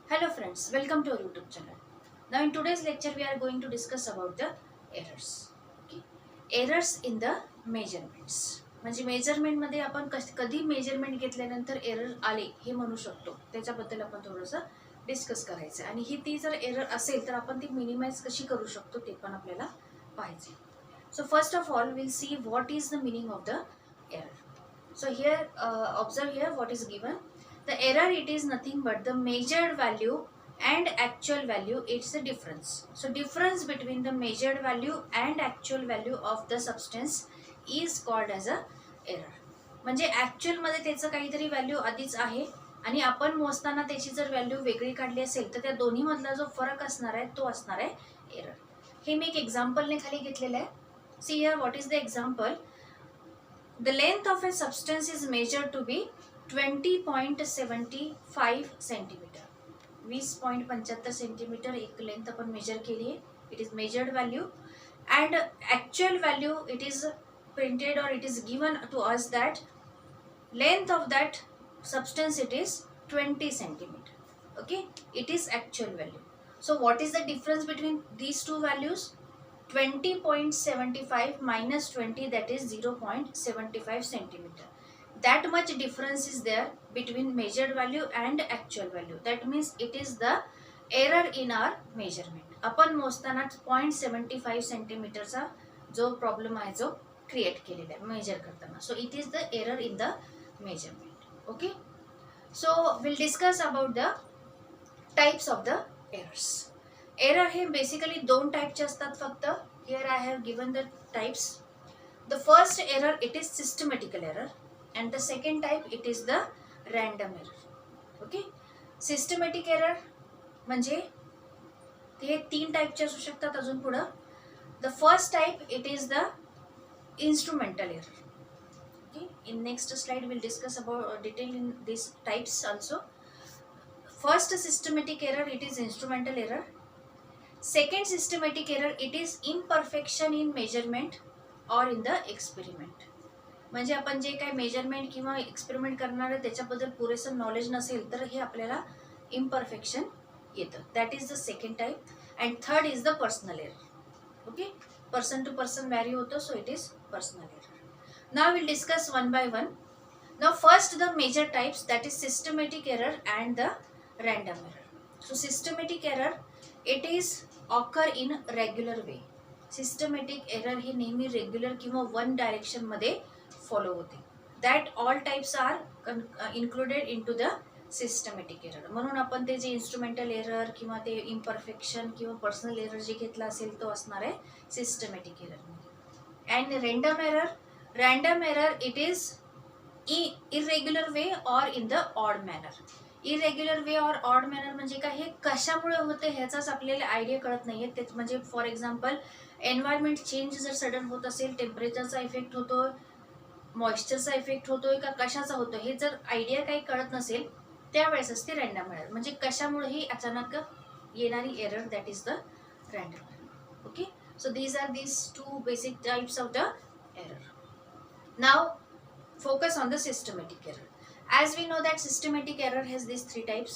Hello friends, welcome to our YouTube channel. Now in today's lecture we are going to discuss about the errors. Okay? Errors in the measurements. म्हणजे measurement मध्ये आपण कधी measurement घेतल्यानंतर error आले हे म्हणू शकतो त्याच्याबद्दल आपण थोडंसं डिस्कस करायचं आणि ही ती जर एरर असेल तर आपण ती मिनिमाइज कशी करू शकतो ते पण आपल्याला पाहायचे. So first of all will see what is the meaning of the error. So here observe here what is given. The error, it is nothing but the measured value and actual value, it's the difference. So difference between the measured value and actual value of the substance is called as a error. म्हणजे actual मध्ये त्याचं काहीतरी value आधीच आहे आणि आपण मोजताना त्याची जर व्हॅल्यू वेगळी काढली असेल तर त्या दोन्ही मधला जो फरक असणार आहे तो असणार आहे एरर. हे मी एक एक्झाम्पलने खाली घेतलेलं आहे. See here what is the example. The length of a substance is measured to be 20.75 centimeter. 20.75 centimetre एक लेंथ अपन मेजर केली आहे. It is measured value and actual value it is printed or it is given to us that length of that substance it is 20 centimeter. Okay, it is actual value. So what is the difference between these two values? 20.75 minus 20, that is 0.75 centimeter. That much difference is there between measured value and actual value. That means it is the error in our measurement. आपण मोजताना 0.75 सेंटीमीटरचा जो problem आहे जो create केलेला आहे measure करताना. So it is the error in the measurement. Okay, so will discuss about the types of the errors. Error हे basically दोन टाइपचे असतात फक्त. Here I have given the types. The first error it is systematical error and the second type it is the random error. Okay, systematic error म्हणजे ते तीन टाइपचे असू शकतात अजून पुढं. The first type it is the instrumental error. Okay, in next slide we'll discuss about detail in these types also. First systematic error it is instrumental error. Second systematic error it is imperfection in measurement or in the experiment. म्हणजे आपण जे काही measurement किंवा experiment करणार आहे त्याच्याबद्दल पुरेसं knowledge नसेल तर हे आपल्याला इम्परफेक्शन येतं. That is the second type. And third is the personal error. Okay, person to person vary होतो, so it is personal error. Now we'll discuss one by one. Now first the major types, that is systematic error and the random error. So systematic error it is occur in regular way. Systematic error ही नेहमी regular किंवा one direction मध्ये follow होते. That all types are included into the systematic error. म्हणून आपण ते जे instrumental error किंवा ते imperfection किंवा पर्सनल एरर जे घेतला असेल तो असणार आहे systematic error. And random error it is irregular way or in the odd manner. Irregular way or odd manner म्हणजे काय, हे कशामुळे होते ह्याचाच आपल्याला आयडिया कळत नाहीये. तेच म्हणजे फॉर एक्झाम्पल एन्व्हायरमेंट चेंज जर सडन होत असेल, टेम्परेचरचा इफेक्ट होतो, मॉइश्चरचा इफेक्ट होतोय का कशाचा होतो हे जर आयडिया काही कळत नसेल त्यावेळेस असते रँडम एरर. म्हणजे कशामुळेही अचानक येणारी error, that is the random error. Okay, so these are these two basic types of the error. Now focus on the systematic error. As we know that systematic error has these three types.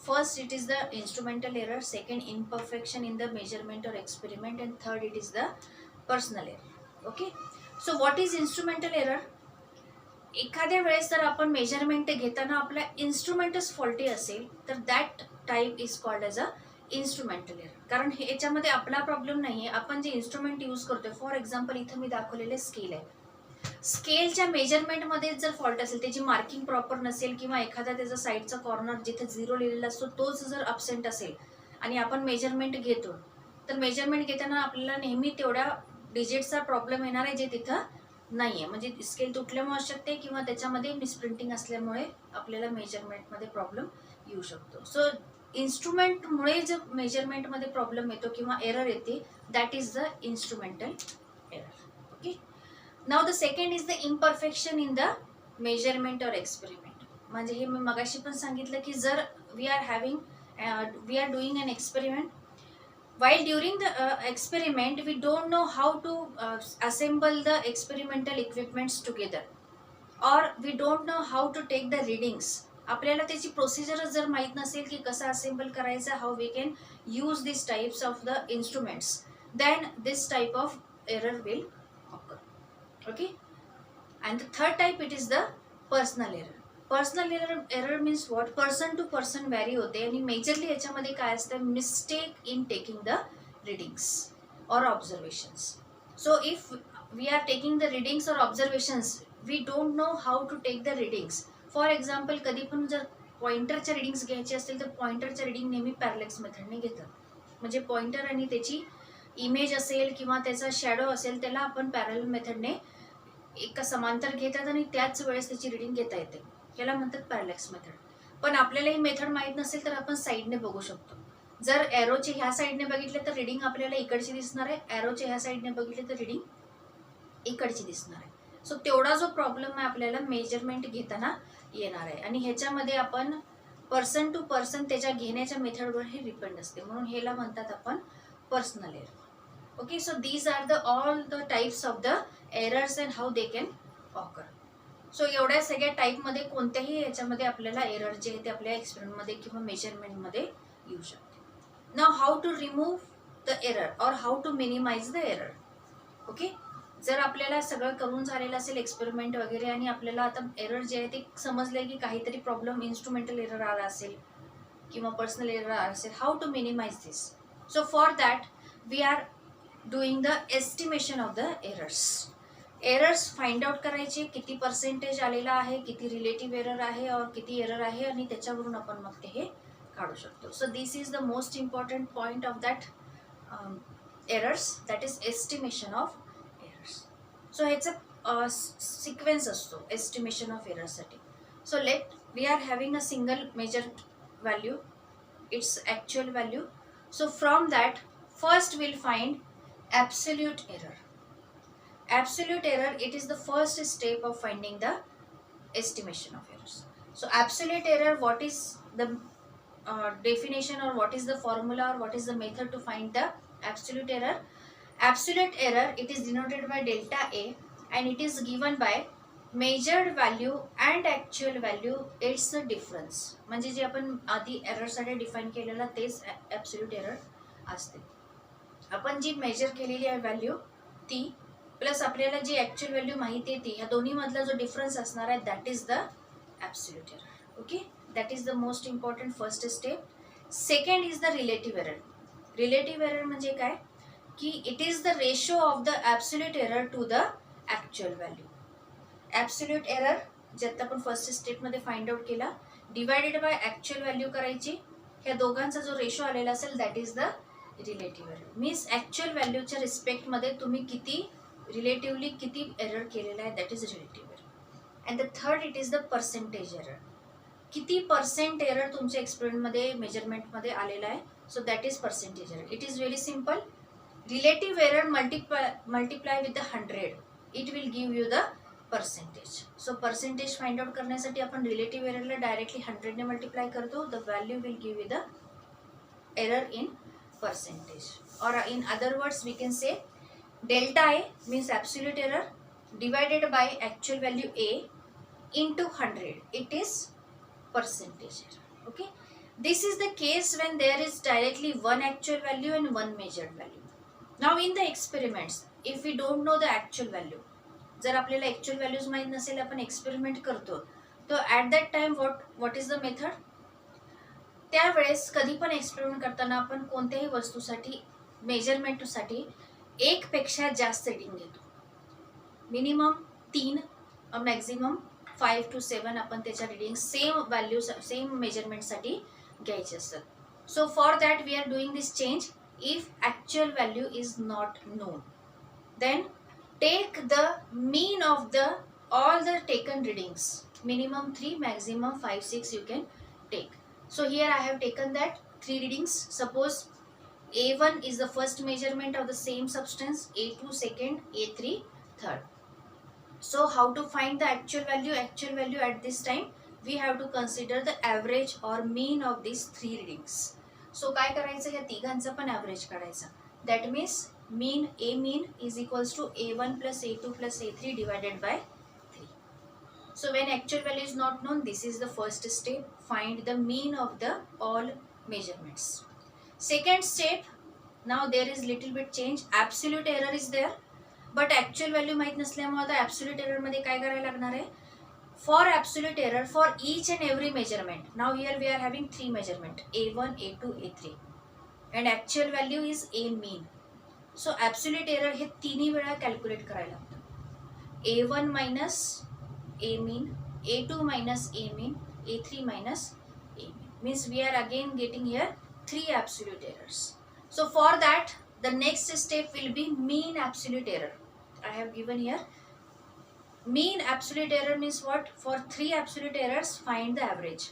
First it is the instrumental error, second imperfection in the measurement or experiment, and third it is the personal error. Okay, so what is instrumental error? एखाद्या वेळेस जर आपण measurement घेताना आपला इन्स्ट्रुमेंटच faulty असेल तर that type is called as a instrumental error. कारण हे याच्यामध्ये आपला प्रॉब्लेम नाही आहे, आपण जे इन्स्ट्रुमेंट यूज करतोय. फॉर एक्झाम्पल इथं मी दाखवलेले स्केल आहे. स्केलच्या मेजरमेंटमध्ये जर फॉल्ट असेल, त्याची मार्किंग प्रॉपर नसेल किंवा एखादा त्याचा साईडचा कॉर्नर जिथे झिरो लिहिलेला असतो तोच जर अब्सेंट असेल आणि आपण मेजरमेंट घेतो तर मेजरमेंट घेताना आपल्याला नेहमी तेवढ्या डिजिटचा प्रॉब्लेम येणार आहे जे तिथं नाही आहे. म्हणजे स्केल तुटल्यामुळे असू शकते किंवा त्याच्यामध्ये मिसप्रिंटिंग असल्यामुळे आपल्याला मेजरमेंटमध्ये प्रॉब्लेम येऊ शकतो. सो इन्स्ट्रुमेंटमुळे जर मेजरमेंटमध्ये प्रॉब्लेम येतो किंवा एरर येते, that is the instrumental error. Okay, now the second is the imperfection in the measurement or experiment. म्हणजे हे मी मगाशी पण सांगितलं की जर we are doing an experiment. While during the experiment we don't know how to assemble the experimental equipments together, or we don't know how to take the readings आपल्याला त्याची प्रोसिजरच जर माहीत नसेल की कसं असेंबल करायचं, how we can use this types of the instruments, then this type of error will occur. Okay. And the third type, it is the personal error. Personal error means what, person to person vary होते आणि majorly याच्यामध्ये काय असतं, mistake in taking the readings or observations. So if we are taking the readings or observations, we don't know how to take the readings. For example, कधी पण जर पॉइंटरच्या readings घ्यायचे असतील तर पॉइंटरच्या रिडिंग नेहमी पॅरलेक्स मेथडने घेतात. म्हणजे पॉइंटर आणि त्याची इमेज असेल किंवा त्याचा शॅडो असेल त्याला आपण पॅरल मेथडने एका समांतर घेतात आणि त्याच वेळेस त्याची रिडिंग घेता येते. याला म्हणतात पॅरलेक्स मेथड. पण आपल्याला ही मेथड माहीत नसेल तर आपण साईडने बघू शकतो. जर एरोचे ह्या साईडने बघितले तर रिडिंग आपल्याला इकडची दिसणार आहे, एरोचे ह्या साईडने बघितले तर रिडिंग इकडची दिसणार आहे. सो तेवढा जो प्रॉब्लेम आहे आपल्याला मेजरमेंट घेताना येणार आहे. आणि ह्याच्यामध्ये आपण पर्सन टू पर्सन त्याच्या घेण्याच्या मेथडवर हे डिपेंड असते, म्हणून ह्याला म्हणतात आपण personal error. Okay, so these are the all the types of the errors and how they can occur. So एवढ्या सगळ्या टाईपमध्ये कोणत्याही याच्यामध्ये आपल्याला एरर जे आहे ते आपल्या एक्सपेरिमेंटमध्ये किंवा मेजरमेंटमध्ये येऊ शकते. Now how to remove the error or how to minimize the error. Okay. जर आपल्याला सगळं करून झालेलं असेल एक्सपेरिमेंट वगैरे आणि आपल्याला आता एरर जे आहे ते समजलंय की काहीतरी प्रॉब्लेम इन्स्ट्रुमेंटल एरर आला असेल किंवा पर्सनल एरर आला असेल, how to minimize this. So for that we are doing the estimation of the errors. Errors find out करायचे, किती पर्सेंटेज आलेला आहे, किती रिलेटिव्ह एरर आहे और किती एरर आहे आणि त्याच्यावरून आपण मग ते हे काढू शकतो. So this is the most important point of that errors, that is estimation of errors. So ह्याचा सिक्वेन्स असतो एस्टिमेशन ऑफ एरर्ससाठी. So let we are having a single measure value, it's actual value. So from that first will find absolute error. Absolute error, it is the first step of finding the estimation of errors. So absolute error, what is the definition or what is the formula or what is the method to find the absolute error? Absolute error, it is denoted by delta A and it is given by measured value and actual value, it's the difference. म्हणजे जे आपण आधी error साठी define केलेला तेच absolute error असते. आपण जी major केलेली आहे व्हॅल्यू ती प्लस आपल्याला जी ॲक्च्युअल व्हॅल्यू माहिती आहे ती, ह्या दोन्ही मधला जो डिफरन्स असणार आहे that is the absolute error. Okay. That is the most important first step. Second is the relative error. Relative error म्हणजे काय की it is the ratio of the absolute error to the actual value. Absolute error जे आता आपण first स्टेपमध्ये find out केला, divided by actual value करायची, ह्या दोघांचा जो रेशो आलेला असेल that is the relative error. Means actual व्हॅल्यूच्या रिस्पेक्टमध्ये तुम्ही किती रिलेटिव्हली किती एरर केलेला आहे that is relative error. And the third it is the percentage error. किती पर्सेंट एरर तुमच्या एक्सपेरिमेंटमध्ये मेजरमेंटमध्ये आलेला आहे, so that is percentage error. It is very simple. Relative error multiply with the 100, it will give you the percentage. So percentage find out करण्यासाठी आपण relative एररला directly 100ने multiply करतो. The value will give you the error in percentage, or in other words we can say delta A means absolute error divided by actual value A into 100, it is percentage error. Okay, this is the case when there is directly one actual value and one measured value. Now in the experiments, if we don't know the actual value, जर आपल्याला actual values माहित नसेल, आपण experiment करतो, तो at that time what is the method? त्यावेळेस कधी पण एक्सपेरिमेंट करताना आपण कोणत्याही वस्तूसाठी मेजरमेंटसाठी एक पेक्षा जास्त रिडिंग घेतो. मिनिमम 3 मॅक्झिमम 5 to 7 आपण त्याच्या रिडिंग सेम व्हॅल्यू सेम मेजरमेंटसाठी घ्यायचे असतात. So for that we are doing this change. If actual value is not known, then take the mean of the all the taken readings. Minimum 3, maximum 5, 6 you can take. So here I have taken that 3 readings. Suppose A1 is the first measurement of the same substance, A2 second, A3 third. So how to find the actual value? Actual value at this time we have to consider the average or mean of these 3 readings. So काय करायचं, ह्या तिघांचा पण average काढायचा. That means mean A mean is equals to A1 plus A2 plus A3 divided by 3. So when actual value is not known, this is the first step. Find the mean of the all measurements. Second step, now there is little bit change. Absolute error is there, but actual value माहित नसल्यामुळे आता absolute error मध्ये काय करायला लागणार आहे? For absolute error for each and every measurement. Now here we are having three measurement, A1, A2, A3, and actual value is A mean. So absolute error हे तिन्ही वेळा कॅल्क्युलेट करायला लागतं. A1 minus A mean, A2 minus A mean, A3 minus A mean. Means we are again getting here three absolute errors. So for that, the next step will be mean absolute error. I have given here. Mean absolute error means what? For three absolute errors, find the average.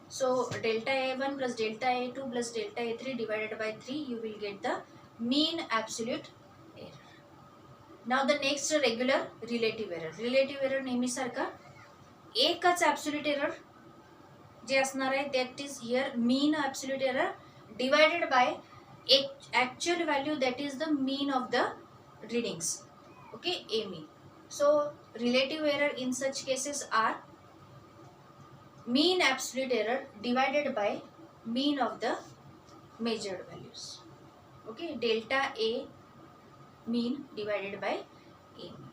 So delta A1 plus delta A2 plus delta A3 divided by 3, you will get the mean absolute error. Now the next regular relative error. Relative error नेहमी सारखा एकच absolute error जे असणार आहे, that is here mean absolute error divided by actual value, that is the mean of the readings. Okay, A mean. So relative error in such cases are mean absolute error divided by mean of the measured values. Okay, delta A mean divided by A mean.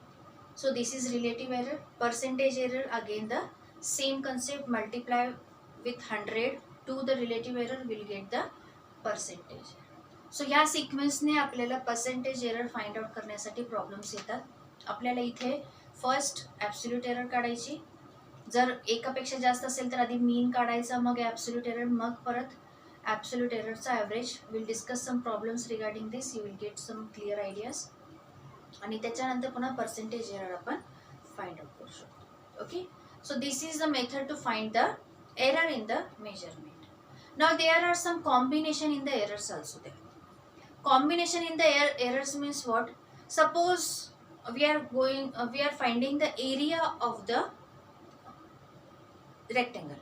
So this is relative error. Percentage error, again the same concept, multiply with 100 to the relative error, will get the percentage. So ह्या सिक्वेन्सने आपल्याला percentage error find out करण्यासाठी problems येतात. आपल्याला इथे first absolute error काढायची. जर एकापेक्षा जास्त असेल तर आधी मीन काढायचा, मग ॲब्सोल्यूट एरर, मग परत ॲब्सोल्यूट एररचा average. Will discuss some problems regarding this, you will get some clear ideas. आणि त्याच्यानंतर पुन्हा पर्सेंटेज एरर आपण फाइंड आउट करू शकतो. Okay, so this is the method to find the error in the measurement. Now there are some combination in the errors also. There combination in the errors means what? Suppose we are finding the area of the rectangle.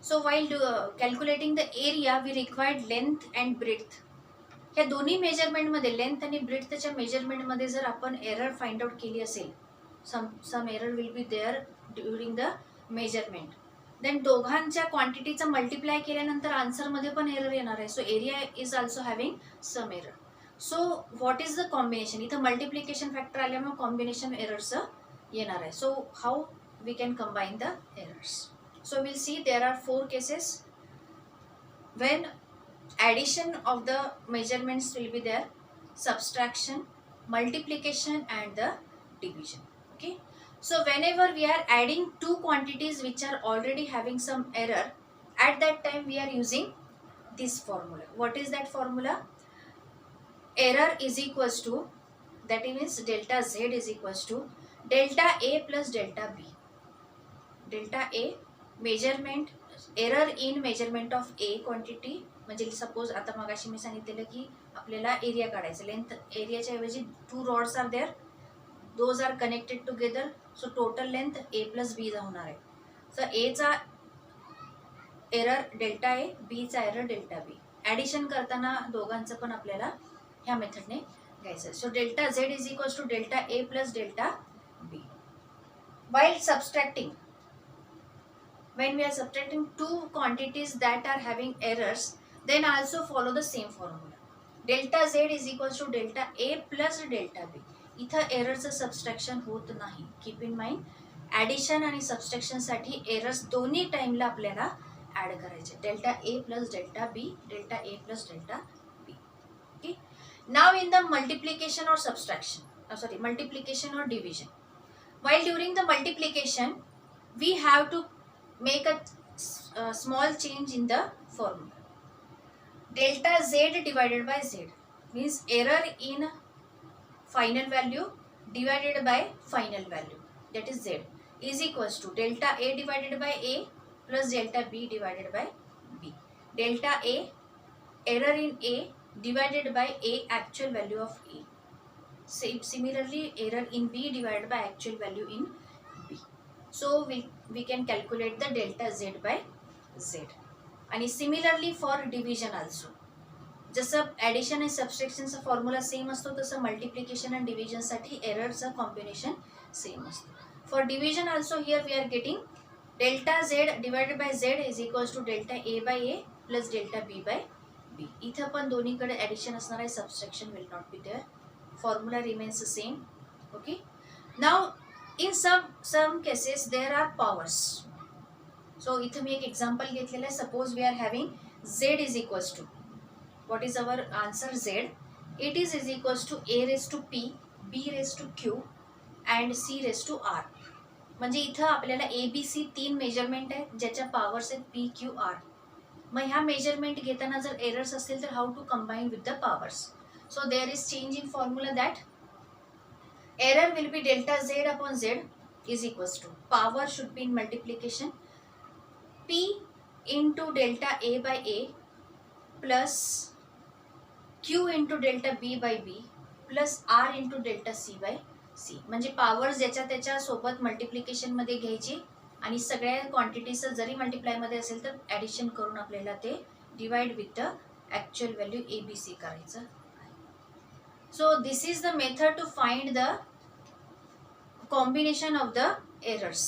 So while calculating the area, we required length and breadth. ह्या दोन्ही measurement मध्ये length आणि ब्रेडथच्या measurement मध्ये जर आपण error find out केली असेल, some error will be there during the measurement, then दोघांच्या क्वांटिटीचा मल्टिप्लाय केल्यानंतर आन्सर मध्ये पण एरर येणार आहे. So area is also having some error. So what is the combination? इथं मल्टिप्लिकेशन फॅक्टर आल्यामुळे कॉम्बिनेशन एरर्स येणार आहे. So how we can combine the errors? So will see there are 4 cases when addition of the measurements will be there, subtraction, multiplication and the division. Okay, so whenever we are adding two quantities which are already having some error, at that time we are using this formula. What is that formula? Error is equals to, that means delta Z is equals to delta A plus delta B. Delta A measurement, error in measurement of A quantity. म्हणजे suppose आता मगाशी मी सांगितलेलं की आपल्याला area काढायचं. Length एरियाच्या ऐवजी 2 rods are there, those are connected together. So total length A plus B होणार आहे. सो एचा एरर डेल्टा ए, बीचा एरर डेल्टा बी. ॲडिशन करताना दोघांचं पण आपल्याला ह्या मेथडने घ्यायचं. So delta Z is equals to delta A plus delta B. While subtracting, when we are subtracting two quantities that are having errors, then also follow the same formula. Delta Z is equals to delta A plus delta B. इथं एररचं subtraction होत नाही. Keep in mind, addition आणि सबस्ट्रॅक्शनसाठी errors दोन्ही टाइमला आपल्याला add करायचे. Delta A plus delta B, delta A plus delta B. Okay, now in the multiplication और subtraction, multiplication और division. While during the multiplication, we have to make a small change in the formula. Delta Z divided by Z means error in final value divided by final value, that is Z, is equals to delta A divided by A plus delta B divided by B. Delta A, error in A divided by A actual value of A. Similarly, error in B divided by actual value in B. So we can calculate the delta Z by Z. आणि similarly for division also. जसं addition आणि सबस्ट्रॅक्शनचा formula same असतो, तसं multiplication आणि डिव्हिजनसाठी एररचं combination same असतं. For division also here we are getting delta z divided by z is equals to delta a by a plus delta b by b. इथं पण दोन्हीकडे addition असणार आहे, subtraction will not be there. Formula remains same. Okay. Now in some cases there are powers. So इथं मी एक example घेतलेलं आहे. Suppose we are having z is equals to, what is our answer z, it is equals to a raised to p, b raised to q and c raised to r. म्हणजे इथं आपल्याला ए B सी 3 measurement आहेत ज्याच्या powers आहेत P Q R. मग ह्या measurement घेताना जर errors असतील तर how to combine with the powers. So there is change in formula that error will be delta Z upon Z is equals to power should be in multiplication P into delta A by A plus Q into delta B by B plus R into delta C by C. म्हणजे power ज्याच्या त्याच्या सोबत मल्टिप्लिकेशनमध्ये घ्यायची आणि सगळ्या क्वांटिटीचं जरी मल्टिप्लायमध्ये असेल तर addition करून आपल्याला ते divide with the actual value A B C करायचं. So this is the method to find the combination of the errors.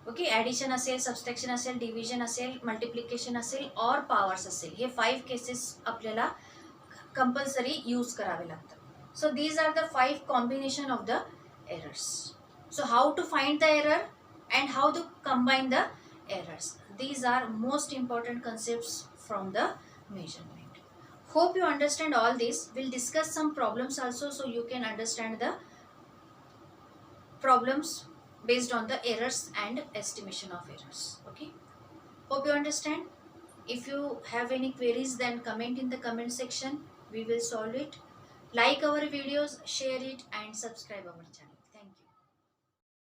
Okay. Addition असेल, सबस्ट्रॅक्शन असेल, डिव्हिजन असेल, मल्टिप्लिकेशन असेल और पॉवर्स असेल, हे 5 केसेस आपल्याला कंपल्सरी यूज करावे लागतात. So these are the 5 combination of the errors. So how to find the error and how to combine the errors. These are most important concepts from the measurement. Hope you understand all this. We'll discuss some problems also so you can understand the problems based on the errors and estimation of errors. Okay. Hope you understand. If you have any queries then comment in the comment section. We will solve it. Like our videos, share it and subscribe our channel.